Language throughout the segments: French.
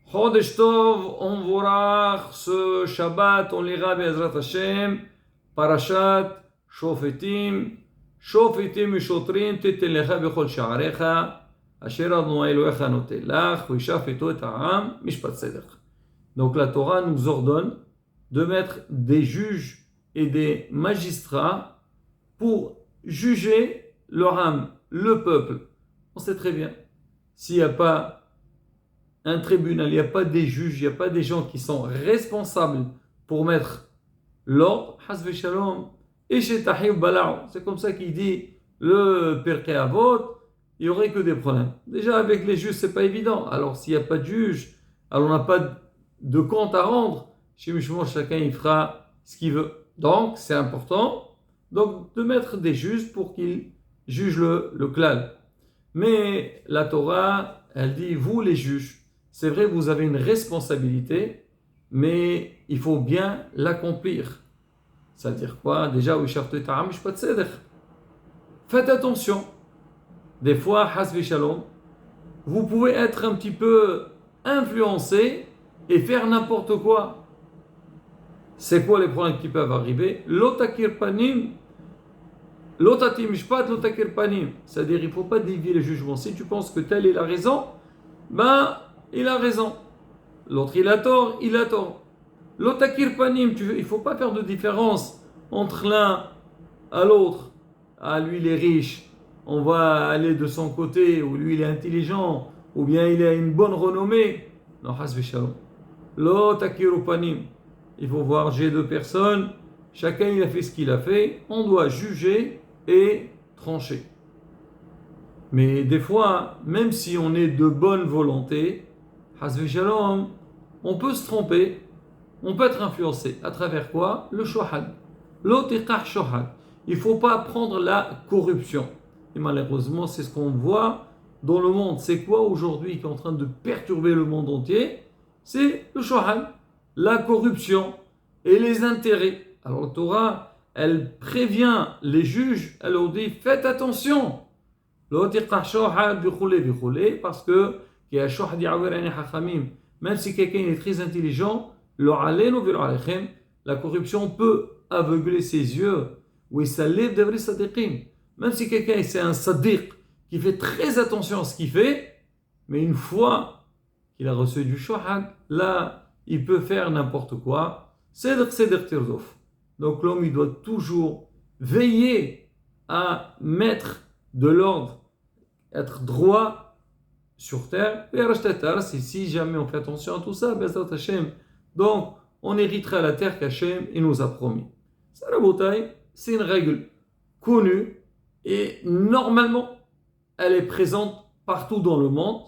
Chodesh Tov, on vorach ce Shabbat, on lira Be'ezrat Hashem, Parashat Shofetim, Shofetim Ushotrim, Teten Lecha Bechol Sha'arecha, Asher Adonai Elohecha Noten Lach, V'Shafeto et Ha'am, Mishpat Seder. Donc la Torah nous ordonne de mettre des juges et des magistrats pour juger leur âme, le peuple. On sait très bien, s'il n'y a pas un tribunal, il n'y a pas des juges, il n'y a pas des gens qui sont responsables pour mettre l'ordre, Hasve Shalom, et chez Tahib Balao, c'est comme ça qu'il dit le Pirkei Avot, il n'y aurait que des problèmes. Déjà avec les juges, c'est pas évident. Alors s'il n'y a pas de juge, alors on n'a pas de compte à rendre, chez Mishmon, chacun il fera ce qu'il veut. Donc c'est important donc, de mettre des juges pour qu'ils jugent le klal. Mais la Torah, elle dit, vous les juges, c'est vrai, vous avez une responsabilité, mais il faut bien l'accomplir. Ça veut dire quoi? Déjà, faites attention. Des fois, hasvi shalom, vous pouvez être un petit peu influencé et faire n'importe quoi. C'est quoi les problèmes qui peuvent arriver? Lotakir panim, lotatim mishpat, lotakir panim. C'est-à-dire, il ne faut pas dévier le jugement. Si tu penses que tel est la raison, ben, il a raison. L'autre, il a tort, il a tort. Lotakir panim, il ne faut pas faire de différence entre l'un à l'autre. Ah, lui, il est riche, on va aller de son côté, ou lui, il est intelligent, ou bien il a une bonne renommée. Non, hasbi shalom. Lotakir panim. Il faut voir, j'ai deux personnes, chacun il a fait ce qu'il a fait, on doit juger et trancher. Mais des fois, même si on est de bonne volonté, Hasvi Shalom, on peut se tromper, on peut être influencé. À travers quoi? Le shohad. L'otiqah shohad. Il ne faut pas prendre la corruption. Et malheureusement, c'est ce qu'on voit dans le monde. C'est quoi aujourd'hui qui est en train de perturber le monde entier? C'est le shohad, la corruption et les intérêts. Alors la Torah, elle prévient les juges, elle leur dit, faites attention. Parce que même si quelqu'un est très intelligent, la corruption peut aveugler ses yeux. Même si quelqu'un c'est un sadiq qui fait très attention à ce qu'il fait, mais une fois qu'il a reçu du shohad, là, il peut faire n'importe quoi. Donc l'homme, il doit toujours veiller à mettre de l'ordre, être droit sur terre. Et si jamais on fait attention à tout ça, donc on héritera la terre qu'Hachem nous a promis. Ça, la bouteille, c'est une règle connue et normalement, elle est présente partout dans le monde.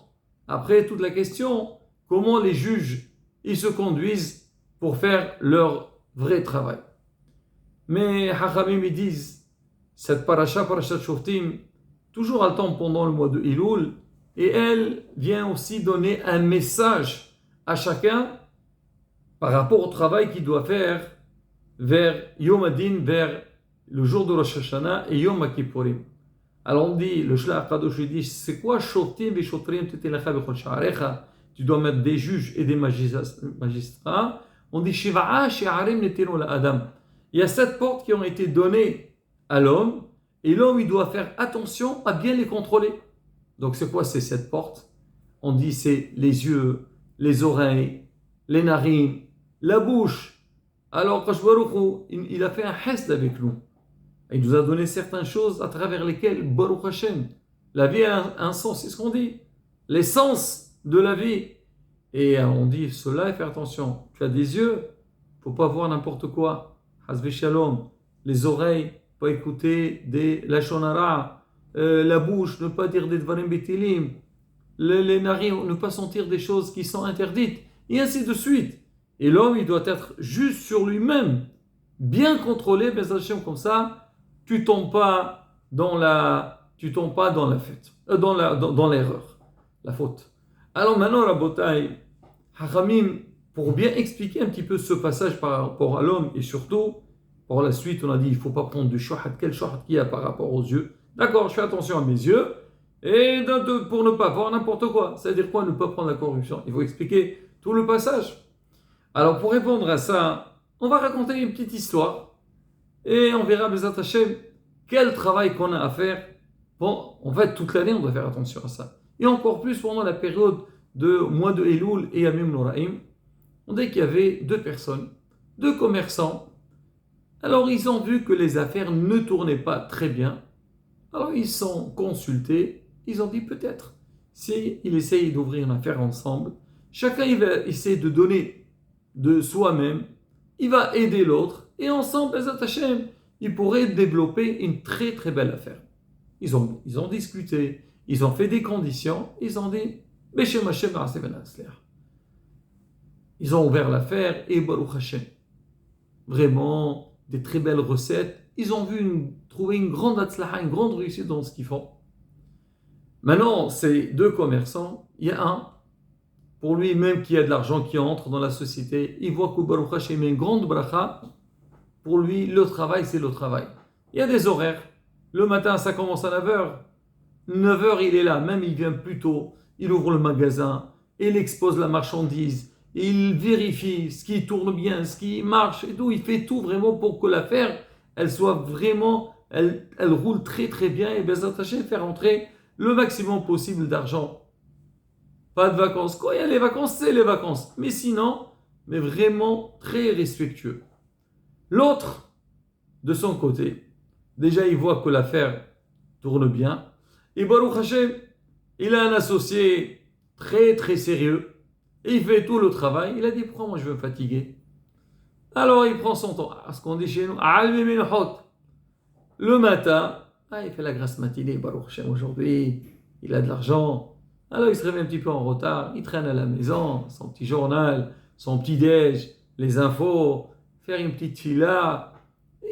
Après, toute la question, comment les juges ils se conduisent pour faire leur vrai travail. Mais Hachamim ils disent, cette parashat Shoftim, toujours à le temps pendant le mois de Elul, et elle vient aussi donner un message à chacun par rapport au travail qu'il doit faire vers Yom Adin, vers le jour de Rosh Hashanah et Yom Kippourim. Alors on dit, le Shlach Kadosh dit, c'est quoi Shoftim et Shotrim Tetelecha Bechol Sha'arecha? Tu dois mettre des juges et des magistrats. On dit, Shiva'a She'arim Netenu Adam. Il y a 7 portes qui ont été données à l'homme, et l'homme, il doit faire attention à bien les contrôler. Donc, c'est quoi ces 7 portes? On dit, c'est les yeux, les oreilles, les narines, la bouche. Alors, Kadosh Baruch Hu, il a fait un hesed avec nous. Il nous a donné certaines choses à travers lesquelles, Baruch Hashem, la vie a un sens, c'est ce qu'on dit. L'essence de la vie. Et on dit, cela, et faire attention. Tu as des yeux, il ne faut pas voir n'importe quoi. Hasbi Shalom. Les oreilles, pas écouter des lachon hara. La bouche, ne pas dire des dvarim betilim. Les narines, ne pas sentir des choses qui sont interdites. Et ainsi de suite. Et l'homme, il doit être juste sur lui-même. Bien contrôlé, comme ça, tu tombes pas dans la fête. Dans l'erreur. La faute. Alors maintenant, Rabotai, Hachamim, pour bien expliquer un petit peu ce passage par rapport à l'homme et surtout, par la suite, on a dit il ne faut pas prendre du shohad. Quel shohad qu'il y a par rapport aux yeux? D'accord, je fais attention à mes yeux et pour ne pas voir n'importe quoi. C'est-à-dire quoi ne pas prendre la corruption? Il faut expliquer tout le passage. Alors pour répondre à ça, on va raconter une petite histoire et on verra Bezat Hashem quel travail qu'on a à faire. Bon, en fait, toute l'année, on doit faire attention à ça. Et encore plus pendant la période de mois de Elul et Yamim Noraim. On dit qu'il y avait deux personnes, deux commerçants. Alors ils ont vu que les affaires ne tournaient pas très bien. Alors ils se sont consultés. Ils ont dit peut-être, si ils essayent d'ouvrir une affaire ensemble, chacun il va essayer de donner de soi-même, il va aider l'autre, et ensemble, Bezat Hashem, ils pourraient développer une très très belle affaire. Ils ont discuté, ils ont fait des conditions, ils ont dit, Beshem Hashem Araseh Ben Atzliach. Ils ont ouvert l'affaire et Baruch Hashem. Vraiment, des très belles recettes. Ils ont trouvé une grande atzlaha, une grande réussite dans ce qu'ils font. Maintenant, ces deux commerçants, il y a un, pour lui même qui a de l'argent qui entre dans la société, il voit que Baruch Hashem met une grande bracha. Pour lui, le travail, c'est le travail. Il y a des horaires. Le matin, ça commence à 9h. 9h, il est là. Même il vient plus tôt. Il ouvre le magasin. Il expose la marchandise. Il vérifie ce qui tourne bien, ce qui marche et tout. Il fait tout vraiment pour que l'affaire, elle soit vraiment, elle roule très très bien et Bezat Hashem faire entrer le maximum possible d'argent. Pas de vacances. Quand il y a les vacances, c'est les vacances. Mais sinon, mais vraiment très respectueux. L'autre, de son côté, déjà il voit que l'affaire tourne bien. Et Baruch Hashem, il a un associé très très sérieux. Et il fait tout le travail. Il a dit, pourquoi moi je vais me fatiguer? Alors il prend son temps. Ce qu'on dit chez nous, le matin, il fait la grasse matinée. Baruch Hashem, aujourd'hui, il a de l'argent. Alors il se réveille un petit peu en retard. Il traîne à la maison, son petit journal, son petit déj, les infos, faire une petite fila.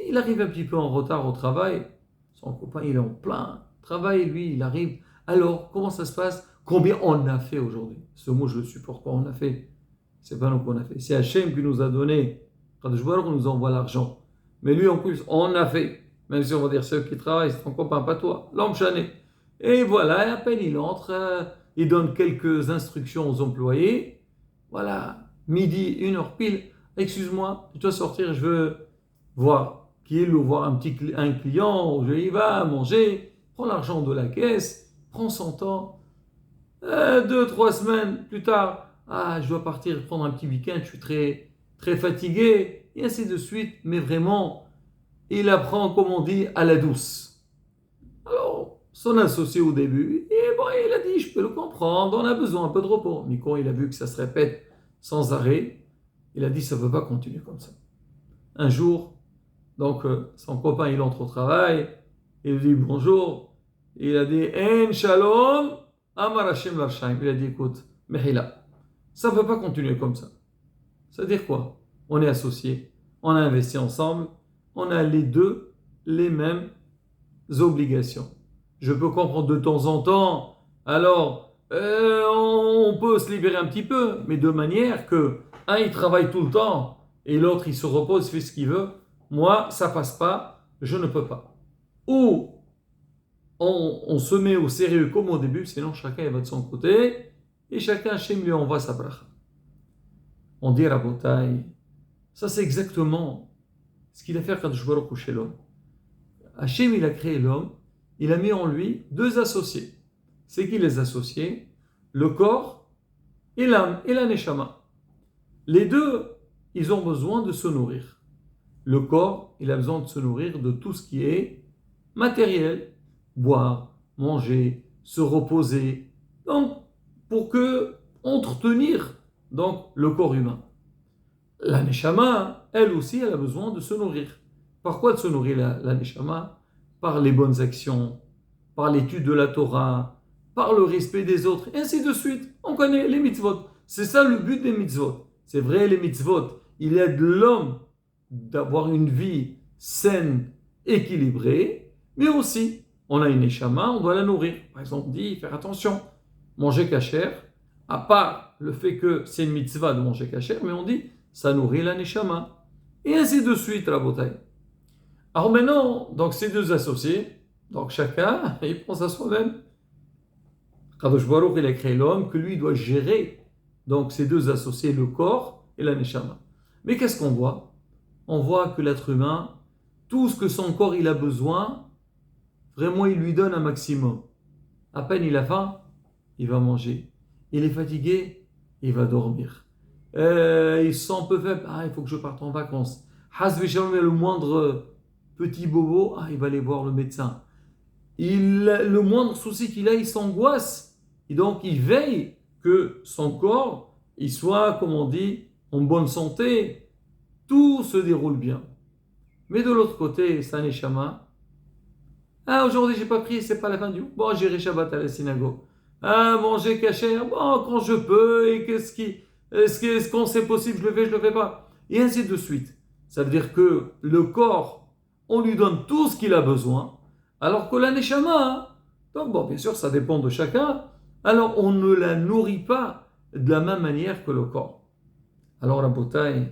Il arrive un petit peu en retard au travail. Son copain, il est en plein travail. Lui, il arrive. Alors, comment ça se passe? Combien on a fait aujourd'hui? Ce mot, je le supporte pas. On a fait. C'est pas nous qu'on a fait. C'est Hachem qui nous a donné. Quand je vois qu'on nous envoie l'argent. Mais lui, en plus, on a fait. Même si on va dire ceux qui travaillent, c'est ton copain, pas toi. L'homme chané. Et voilà, et à peine il entre, il donne quelques instructions aux employés. Voilà, midi, 1h pile. Excuse-moi, je dois sortir, je veux voir qui est voir un client, je y va, manger, prends l'argent de la caisse, prends son temps. 2-3 semaines plus tard, je dois partir prendre un petit week-end, je suis très, très fatigué, et ainsi de suite. Mais vraiment, il apprend, comme on dit, à la douce. Alors, son associé au début, il a dit, je peux le comprendre, on a besoin un peu de repos. Mais quand il a vu que ça se répète sans arrêt, il a dit, ça ne peut pas continuer comme ça. Un jour, donc son copain, il entre au travail, il dit bonjour, il a dit, En shalom, Amar Hashem Varshaim. Il a dit, écoute, Mehila, ça ne peut pas continuer comme ça. Ça veut dire quoi? On est associés, on a investi ensemble, on a les deux les mêmes obligations. Je peux comprendre de temps en temps, alors on peut se libérer un petit peu, mais de manière que un il travaille tout le temps et l'autre il se repose, fait ce qu'il veut. Moi, ça passe pas, je ne peux pas. Ou on se met au sérieux comme au début, sinon chacun il va de son côté et chacun Hachem lui envoie sa bracha. On dit Rabotai, ça c'est exactement ce qu'il a fait quand je vois chez l'homme. Hachem il a créé l'homme, il a mis en lui deux associés. C'est qui les associés? Le corps et l'âme et la neshama. Les deux, ils ont besoin de se nourrir. Le corps, il a besoin de se nourrir de tout ce qui est matériel, boire, manger, se reposer. Donc, pour entretenir donc, le corps humain. La neshama, elle aussi, elle a besoin de se nourrir. Par quoi de se nourrir la neshama? Par les bonnes actions, par l'étude de la Torah, par le respect des autres, et ainsi de suite. On connaît les mitzvot. C'est ça le but des mitzvot. C'est vrai, les mitzvot, il aide l'homme d'avoir une vie saine, équilibrée, mais aussi, on a une neshama, on doit la nourrir. Par exemple, on dit, faire attention, manger kasher, à part le fait que c'est une mitzvah de manger kasher, mais on dit, ça nourrit la neshama. Et ainsi de suite, la bataille. Alors maintenant, donc ces deux associés, donc chacun, il pense à soi-même. Kadosh Baruch, il a créé l'homme, que lui doit gérer Donc, ces deux associés, le corps et la neshama. Mais qu'est-ce qu'on voit? On voit que l'être humain, tout ce que son corps il a besoin, vraiment il lui donne un maximum. À peine il a faim, il va manger. Il est fatigué, il va dormir. Il se sent un peu faible, il faut que je parte en vacances. Le moindre petit bobo, il va aller voir le médecin. Le moindre souci qu'il a, il s'angoisse. Et donc il veille que son corps, il soit, comme on dit, en bonne santé. Tout se déroule bien. Mais de l'autre côté, c'est un neshama. Aujourd'hui j'ai pas prié, c'est pas la fin du monde. Bon, j'irai Shabbat à la synagogue. Manger caché, bon, quand je peux, et est-ce qu'on c'est possible, je le fais pas. Et ainsi de suite. Ça veut dire que le corps, on lui donne tout ce qu'il a besoin, alors que la neshama, donc bon, bien sûr, ça dépend de chacun, alors on ne la nourrit pas de la même manière que le corps. Alors la bataille,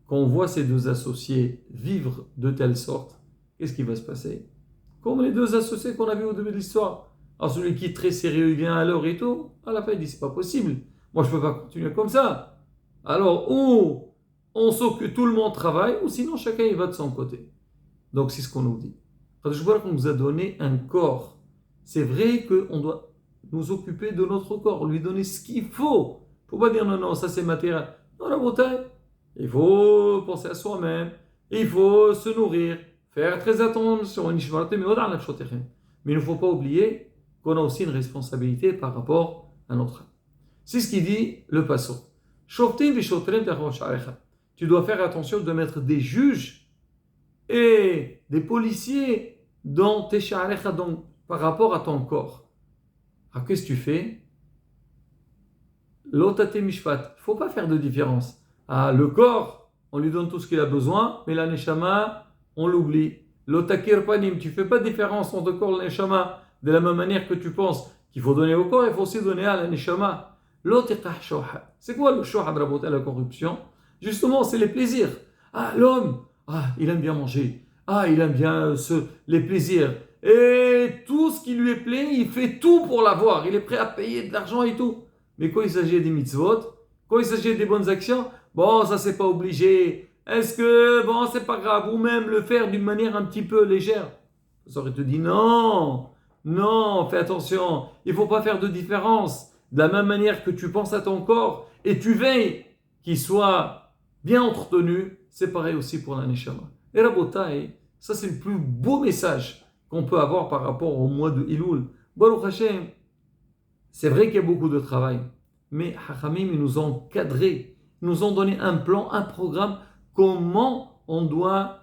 quand on voit ces deux associés vivre de telle sorte, qu'est-ce qui va se passer? Comme les deux associés qu'on a vus au début de l'histoire. Alors celui qui est très sérieux, il vient à l'heure et tout, à la fin il dit c'est pas possible, moi je peux pas continuer comme ça. Alors ou on s'occupe, tout le monde travaille, ou sinon chacun il va de son côté. Donc c'est ce qu'on nous dit. Je vois qu'on nous a donné un corps. C'est vrai qu'on doit nous occuper de notre corps, lui donner ce qu'il faut. Il ne faut pas dire non, ça c'est matériel. Non, la bouteille, il faut penser à soi-même, il faut se nourrir, faire très attention. Mais il ne faut pas oublier qu'on a aussi une responsabilité par rapport à notre âme. C'est ce qu'il dit le passau. Tu dois faire attention de mettre des juges et des policiers dans tes sha'arecha, donc par rapport à ton corps. Alors qu'est-ce que tu fais? L'otate mishpat. Il ne faut pas faire de différence. Le corps, on lui donne tout ce qu'il a besoin, mais la neshama, on l'oublie. L'otakir panim, tu ne fais pas de différence entre le corps et la neshama. De la même manière que tu penses qu'il faut donner au corps, il faut aussi donner à la neshama. C'est quoi le shohad, la corruption? Justement, c'est les plaisirs. L'homme, il aime bien manger. Il aime bien les plaisirs. Et tout ce qui lui plaît, il fait tout pour l'avoir. Il est prêt à payer de l'argent et tout. Mais quand il s'agit des mitzvot, quand il s'agit des bonnes actions, bon, ça c'est pas obligé. Est-ce que, bon, c'est pas grave, ou même le faire d'une manière un petit peu légère. Ça aurait te dit non, fais attention. Il faut pas faire de différence. De la même manière que tu penses à ton corps et tu veilles qu'il soit bien entretenu, c'est pareil aussi pour la neshama. Et Rabotai, ça c'est le plus beau message qu'on peut avoir par rapport au mois de Elul. Baruch Hashem, c'est vrai qu'il y a beaucoup de travail, mais Hachamim, ils nous ont cadré, ils nous ont donné un plan, un programme, comment on doit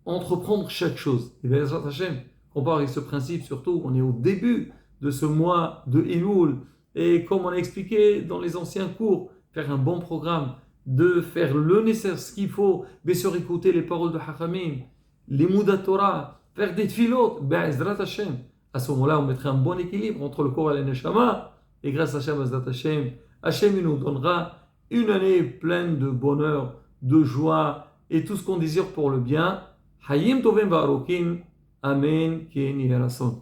entreprendre chaque chose. Et bien, Hachem, on part avec ce principe, surtout, on est au début de ce mois de Elul, et comme on a expliqué dans les anciens cours, faire un bon programme, de faire le nécessaire, ce qu'il faut, bien sûr écouter les paroles de Hachamim, les Moudat Torah, faire des tfilot, Be'ezrat Hashem. À ce moment-là, on mettrait un bon équilibre entre le corps et la neshama, et grâce à Hashem, Hashem nous donnera une année pleine de bonheur, de joie, et tout ce qu'on désire pour le bien. Hayim Tovim Va'arokim, Amen, Ken Yerason.